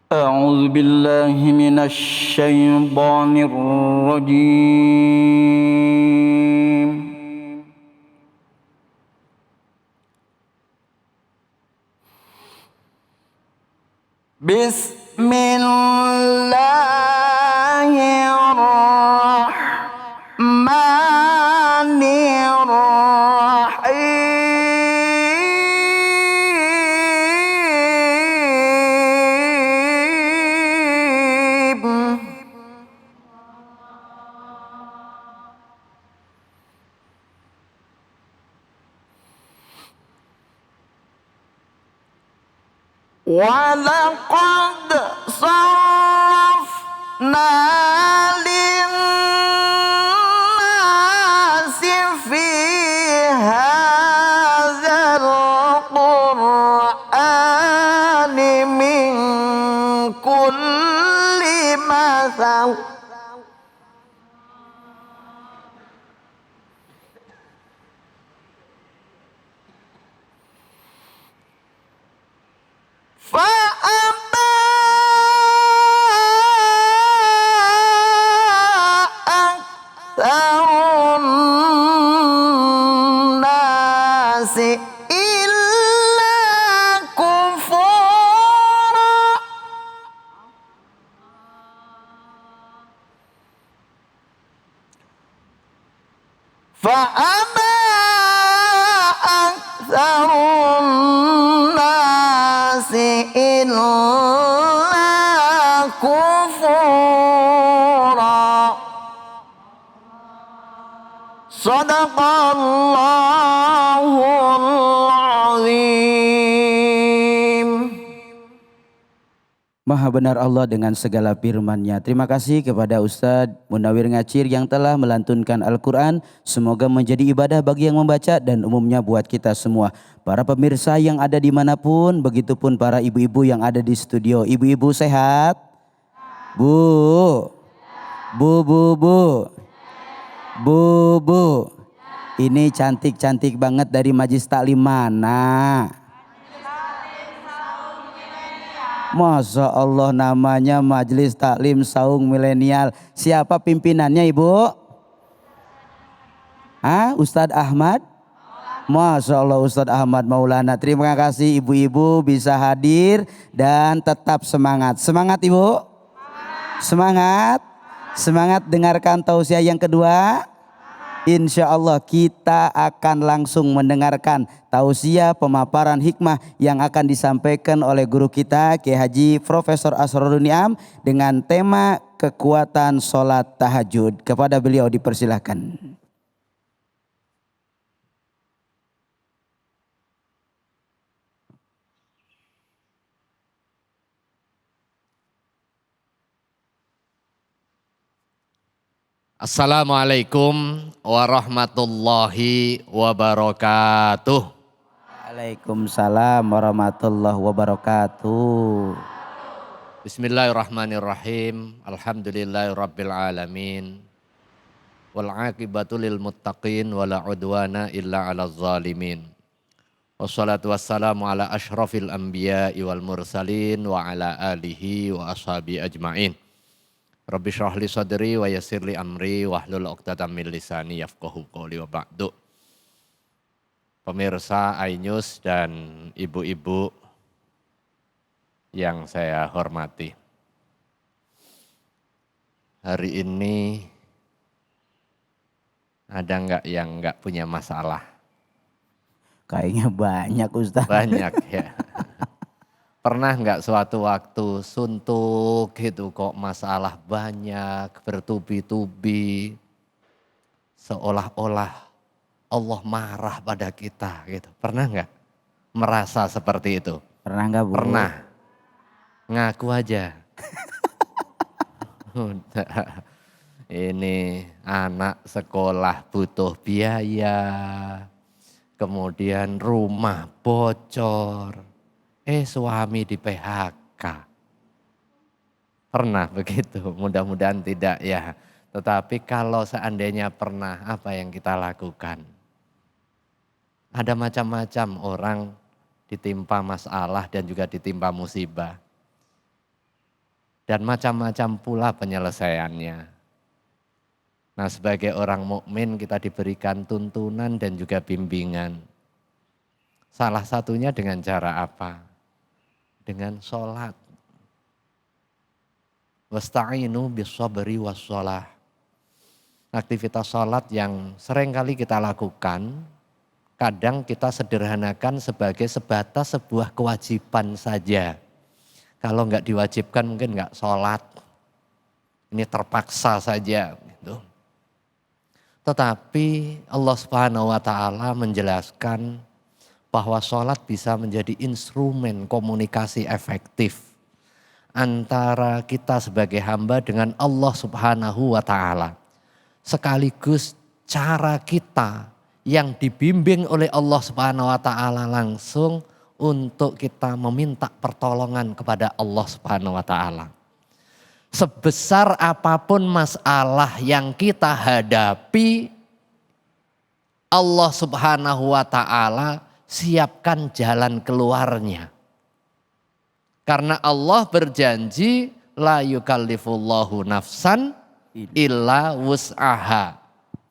أعوذ بالله من الشيطان الرجيم. بسم الله الرحمن الرحيم. ولقد صرفنا للناس في هذا القرآن من كل مثل فأبى أكثر الناس إلا كفورا فأبى أكثر الناس إلا كفورا صدق الله العظيم. Maha benar Allah dengan segala firman-Nya. Terima kasih kepada Ustadz Munawir Ngacir yang telah melantunkan Al-Quran. Semoga menjadi ibadah bagi yang membaca dan umumnya buat kita semua. Para pemirsa yang ada dimanapun, begitupun para ibu-ibu yang ada di studio. Ibu-ibu sehat? Bu? Bu, bu, bu? Bu, bu? Ini cantik-cantik banget dari Majlis Taklim mana? Masya Allah, namanya Majelis Taklim Saung Milenial. Siapa pimpinannya Ibu? Ustadz Ahmad? Masya Allah, Ustadz Ahmad Maulana. Terima kasih ibu-ibu bisa hadir dan tetap semangat. Semangat Ibu? Semangat? Semangat dengarkan tausiah yang kedua. Insya Allah kita akan langsung mendengarkan tausiah pemaparan hikmah yang akan disampaikan oleh guru kita Kiai Haji Profesor Asrorun Niam dengan tema kekuatan sholat tahajud. Kepada beliau dipersilahkan. Assalamualaikum warahmatullahi wabarakatuh. Waalaikumsalam warahmatullahi wabarakatuh. Bismillahirrahmanirrahim. Alhamdulillahirabbil alamin. Wal aqibatu lil muttaqin wala udwana illa 'alal zalimin. Wassalatu wassalamu ala asyrafil anbiya'i wal mursalin wa ala alihi wa ashabi ajmain. Rabbi syrah li sadri wa yassir li amri wahlul 'uqdatam min lisani yafqahu qawli wa ba'du. Pemirsa iNews dan ibu-ibu yang saya hormati. Hari ini ada enggak yang enggak punya masalah? Kayaknya banyak Ustaz. Banyak ya. Pernah nggak suatu waktu suntuk gitu kok masalah banyak bertubi-tubi seolah-olah Allah marah pada kita gitu. Pernah nggak merasa seperti itu? Pernah nggak Bu? Pernah. Ngaku aja. Ini anak sekolah butuh biaya. Kemudian rumah bocor. Suami di PHK. Pernah begitu, mudah-mudahan tidak ya. Tetapi kalau seandainya pernah, apa yang kita lakukan? Ada macam-macam orang ditimpa masalah dan juga ditimpa musibah. dan macam-macam pula penyelesaiannya. Nah, sebagai orang mukmin kita diberikan tuntunan dan juga bimbingan. Salah satunya dengan cara apa? Dengan sholat. Wasta'inu bis-sabri was-shalah. Aktivitas sholat yang sering kali kita lakukan, kadang kita sederhanakan sebagai sebatas sebuah kewajiban saja. Kalau enggak diwajibkan mungkin enggak sholat. Ini terpaksa saja. Gitu. Tetapi Allah Subhanahu wa Ta'ala menjelaskan bahwa sholat bisa menjadi instrumen komunikasi efektif antara kita sebagai hamba dengan Allah Subhanahu wa Ta'ala. Sekaligus cara kita yang dibimbing oleh Allah Subhanahu wa Ta'ala langsung untuk kita meminta pertolongan kepada Allah Subhanahu wa Ta'ala. Sebesar apapun masalah yang kita hadapi, Allah Subhanahu wa Ta'ala siapkan jalan keluarnya. Karena Allah berjanji la yukallifullahu nafsan illa wus'aha.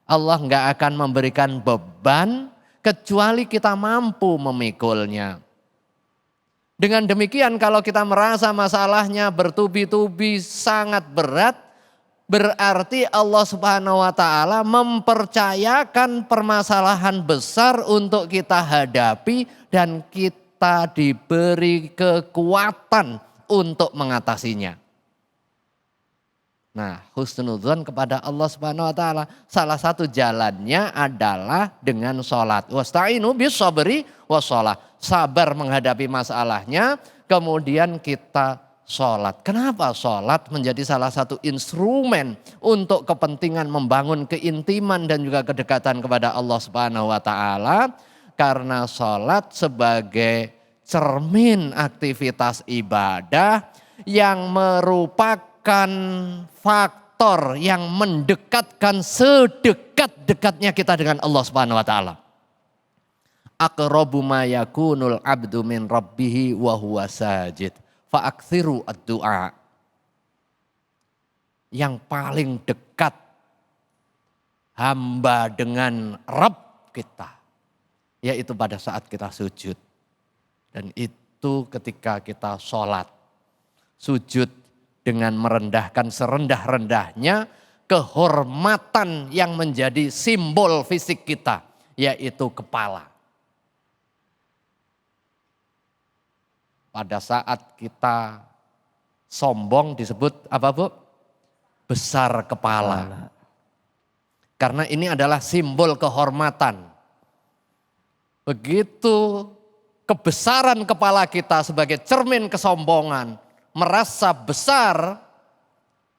Allah enggak akan memberikan beban kecuali kita mampu memikulnya. Dengan demikian kalau kita merasa masalahnya bertubi-tubi sangat berat, berarti Allah Subhanahu wa Ta'ala mempercayakan permasalahan besar untuk kita hadapi dan kita diberi kekuatan untuk mengatasinya. Nah, husnudzon kepada Allah Subhanahu wa Ta'ala salah satu jalannya adalah dengan sholat. Wasta'inu bis sabri wassalah. Sabar menghadapi masalahnya, kemudian kita sholat. Kenapa sholat menjadi salah satu instrumen untuk kepentingan membangun keintiman dan juga kedekatan kepada Allah Subhanahu wa Ta'ala? Karena sholat sebagai cermin aktivitas ibadah yang merupakan faktor yang mendekatkan sedekat-dekatnya kita dengan Allah Subhanahu wa Ta'ala. Aqrabu ma yakunul abdu min rabbihi wa huwa sajid fa aktsiru ad-du'a. Yang paling dekat hamba dengan Rabb kita yaitu pada saat kita sujud. Dan itu ketika kita sholat. Sujud dengan merendahkan serendah-rendahnya kehormatan yang menjadi simbol fisik kita, yaitu kepala. Pada saat kita sombong disebut apa Bu? Besar kepala. Karena ini adalah simbol kehormatan. Begitu kebesaran kepala kita sebagai cermin kesombongan, merasa besar,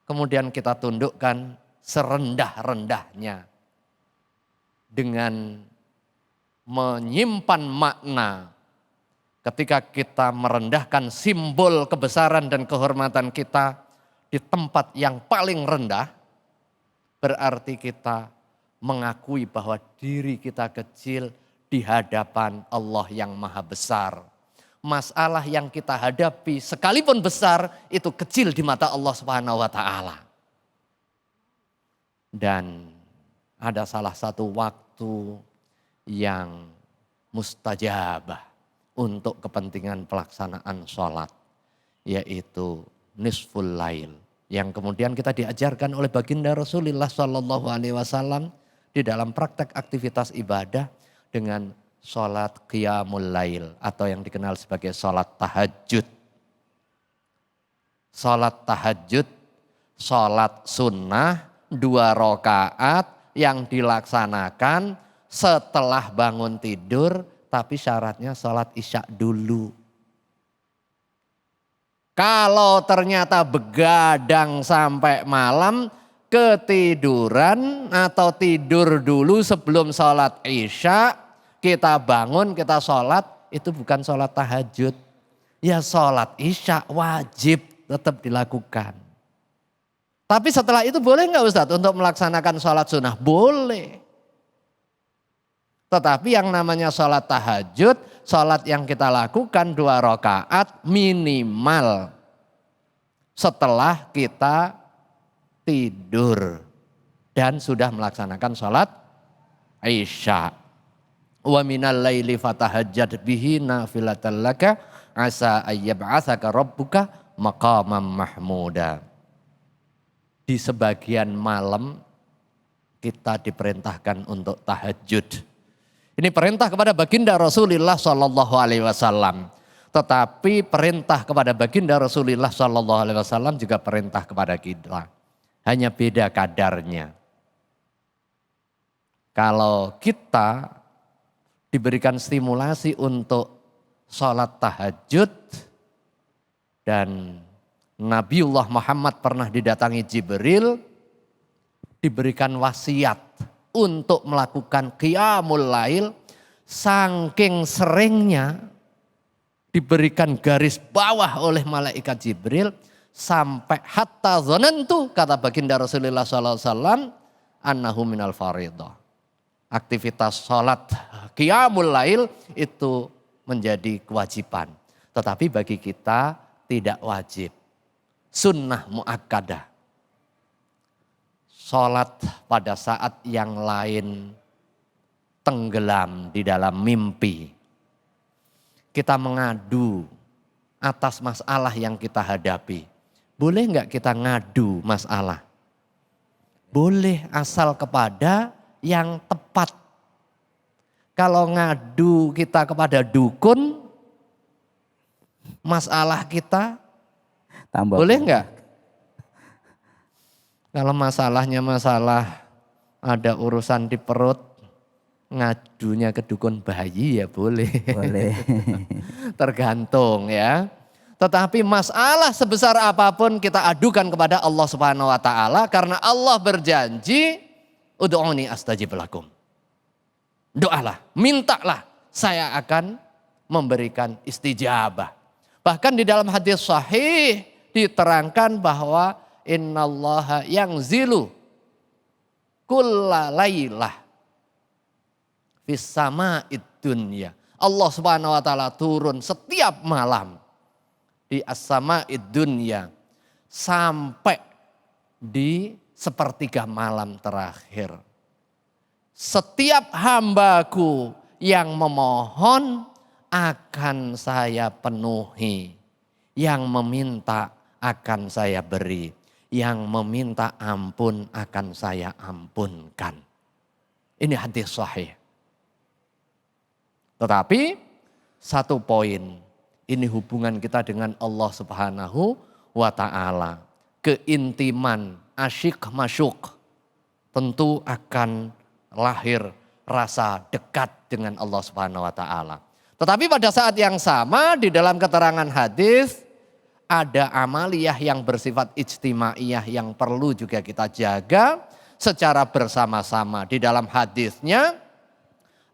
kemudian kita tundukkan serendah-rendahnya dengan menyimpan makna. Ketika kita merendahkan simbol kebesaran dan kehormatan kita di tempat yang paling rendah, berarti kita mengakui bahwa diri kita kecil di hadapan Allah yang maha besar. Masalah yang kita hadapi sekalipun besar itu kecil di mata Allah Subhanahu wa Ta'ala. Dan ada salah satu waktu yang mustajabah untuk kepentingan pelaksanaan sholat, yaitu nisful lail, yang kemudian kita diajarkan oleh baginda Rasulullah SAW di dalam praktek aktivitas ibadah dengan sholat qiyamul lail atau yang dikenal sebagai sholat tahajud. Sholat tahajud, sholat sunnah 2 rakaat yang dilaksanakan setelah bangun tidur, tapi syaratnya sholat isya dulu. Kalau ternyata begadang sampai malam, ketiduran atau tidur dulu sebelum sholat isya, kita bangun, kita sholat, itu bukan sholat tahajud. Ya sholat isya wajib tetap dilakukan. Tapi setelah itu boleh nggak Ustadz untuk melaksanakan sholat sunnah? Boleh. Tetapi yang namanya sholat tahajud, sholat yang kita lakukan 2 rakaat minimal setelah kita tidur dan sudah melaksanakan sholat Isya. Wa minal laili fatahajjad bihi nafilatan laka asa ayyab'atsaka rabbuka maqaman mahmuda. Di sebagian malam kita diperintahkan untuk tahajud. Ini perintah kepada baginda Rasulullah Shallallahu Alaihi Wasallam. Tetapi perintah kepada baginda Rasulullah Shallallahu Alaihi Wasallam juga perintah kepada kita. Hanya beda kadarnya. Kalau kita diberikan stimulasi untuk sholat tahajud dan Nabiullah Muhammad pernah didatangi Jibril, diberikan wasiat untuk melakukan qiyamul lail, saking seringnya diberikan garis bawah oleh malaikat Jibril sampai hatta zonantu, kata baginda Rasulullah SAW, annahu minal faridah. Aktivitas sholat qiyamul lail itu menjadi kewajiban. Tetapi bagi kita tidak wajib. Sunnah muakkadah. Sholat pada saat yang lain tenggelam di dalam mimpi. Kita mengadu atas masalah yang kita hadapi. Boleh nggak kita ngadu masalah? Boleh, asal kepada yang tepat. Kalau ngadu kita kepada dukun, masalah kita Tambah. boleh nggak? Kalau masalahnya masalah ada urusan di perut, ngadunya ke dukun bayi ya boleh. Boleh. Tergantung ya. Tetapi masalah sebesar apapun kita adukan kepada Allah Subhanahu wa taala karena Allah berjanji, ud'uni astajib lakum. Doalah, mintalah, saya akan memberikan istijabah. Bahkan di dalam hadis sahih diterangkan bahwa innallaha yangzilu kulla lailah fis sama'id dunya. Allah Subhanahu wa taala turun setiap malam di as-sama'id dunya sampai di sepertiga malam terakhir. Setiap hambaku yang memohon akan saya penuhi. Yang meminta akan saya beri. Yang meminta ampun akan saya ampunkan. Ini hadis sahih. Tetapi satu poin. Ini hubungan kita dengan Allah Subhanahu wa ta'ala. Keintiman, asyik masyuk. Tentu akan lahir rasa dekat dengan Allah Subhanahu wa ta'ala. Tetapi pada saat yang sama di dalam keterangan hadis ada amaliyah yang bersifat ijtimaiyah yang perlu juga kita jaga secara bersama-sama. Di dalam hadisnya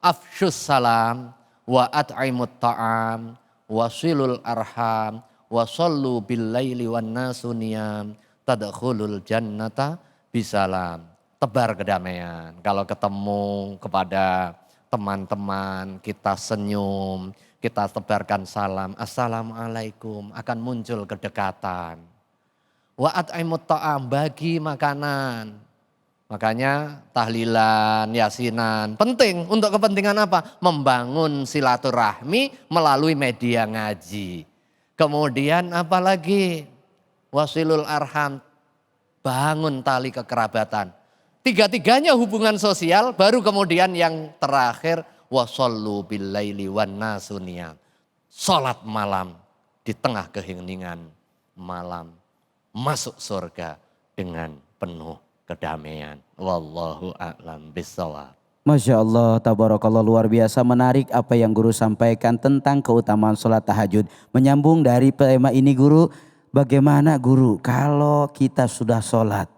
afsyus salam wa at'imut ta'am wasilul arham wasallu bil laili wan nasu niyam tadkhulul jannata bisalam. Tebar kedamaian. Kalau ketemu kepada teman-teman, kita senyum, kita tebarkan salam. Assalamualaikum, akan muncul kedekatan. Wa at'imut ta'am, bagi makanan. Makanya tahlilan, yasinan, penting. Untuk kepentingan apa? Membangun silaturahmi melalui media ngaji. Kemudian apalagi? Wasilul arham, bangun tali kekerabatan. Tiga-tiganya hubungan sosial, baru kemudian yang terakhir wasallu bil laili wan nasu niyam. Salat malam di tengah keheningan malam, masuk surga dengan penuh kedamaian. Wallahu a'lam bishawab. Masya Allah, tabarakallah, luar biasa menarik apa yang guru sampaikan tentang keutamaan sholat tahajud. Menyambung dari tema ini guru, bagaimana guru kalau kita sudah sholat?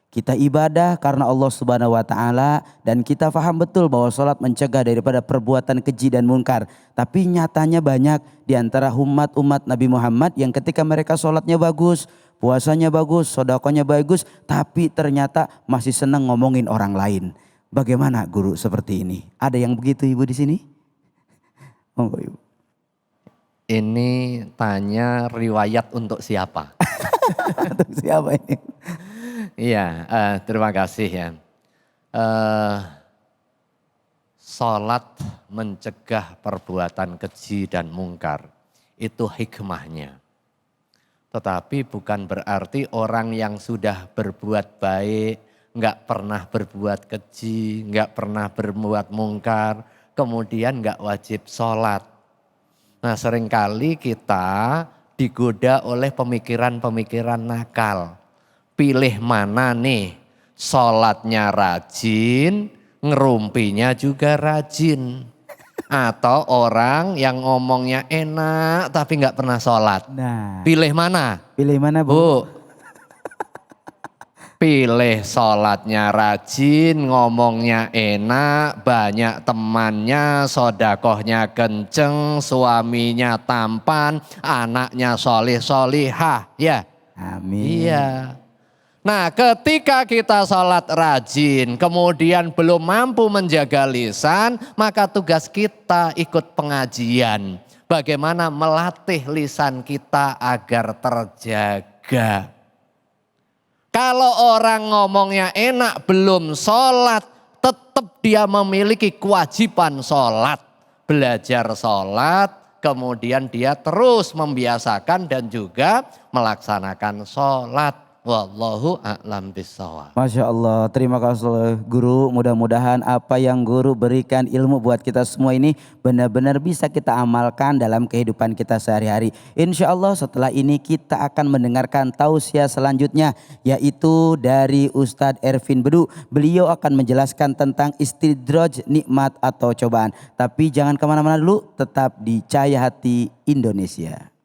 Kita ibadah karena Allah Subhanahu wa taala dan kita paham betul bahwa sholat mencegah daripada perbuatan keji dan munkar. Tapi nyatanya banyak di antara umat Nabi Muhammad yang ketika mereka sholatnya bagus, puasanya bagus, sedekahnya bagus, tapi ternyata masih senang ngomongin orang lain. Bagaimana guru seperti ini? Ada yang begitu ibu di sini? Monggo ibu. Ini tanya riwayat untuk siapa? Untuk siapa ini? Iya, terima kasih ya. Salat mencegah perbuatan keji dan mungkar. Itu hikmahnya. Tetapi bukan berarti orang yang sudah berbuat baik, nggak pernah berbuat keji, nggak pernah berbuat mungkar, kemudian nggak wajib sholat. Nah seringkali kita digoda oleh pemikiran-pemikiran nakal. Pilih mana nih, sholatnya rajin, ngerumpinya juga rajin. Atau orang yang ngomongnya enak tapi nggak pernah sholat. Nah, Pilih mana? pilih mana Bu? Bu, pilih sholatnya rajin, ngomongnya enak, banyak temannya, sodakohnya kenceng, suaminya tampan, anaknya solih-solihah. Ya, Amin. iya. Nah ketika kita sholat rajin kemudian belum mampu menjaga lisan, maka tugas kita ikut pengajian. Bagaimana melatih lisan kita agar terjaga. Kalau orang ngomongnya enak belum sholat, tetap dia memiliki kewajiban sholat. Belajar sholat, kemudian dia terus membiasakan dan juga melaksanakan sholat. Wallahu a'lam bishawab. Masya Allah, terima kasih Guru. Mudah-mudahan apa yang Guru berikan ilmu buat kita semua ini benar-benar bisa kita amalkan dalam kehidupan kita sehari-hari. Insya Allah setelah ini kita akan mendengarkan tausiah selanjutnya, yaitu dari Ustadz Ervin Bedu. Beliau akan menjelaskan tentang istidraj nikmat atau cobaan. Tapi jangan kemana-mana dulu, tetap di Cahaya Hati Indonesia.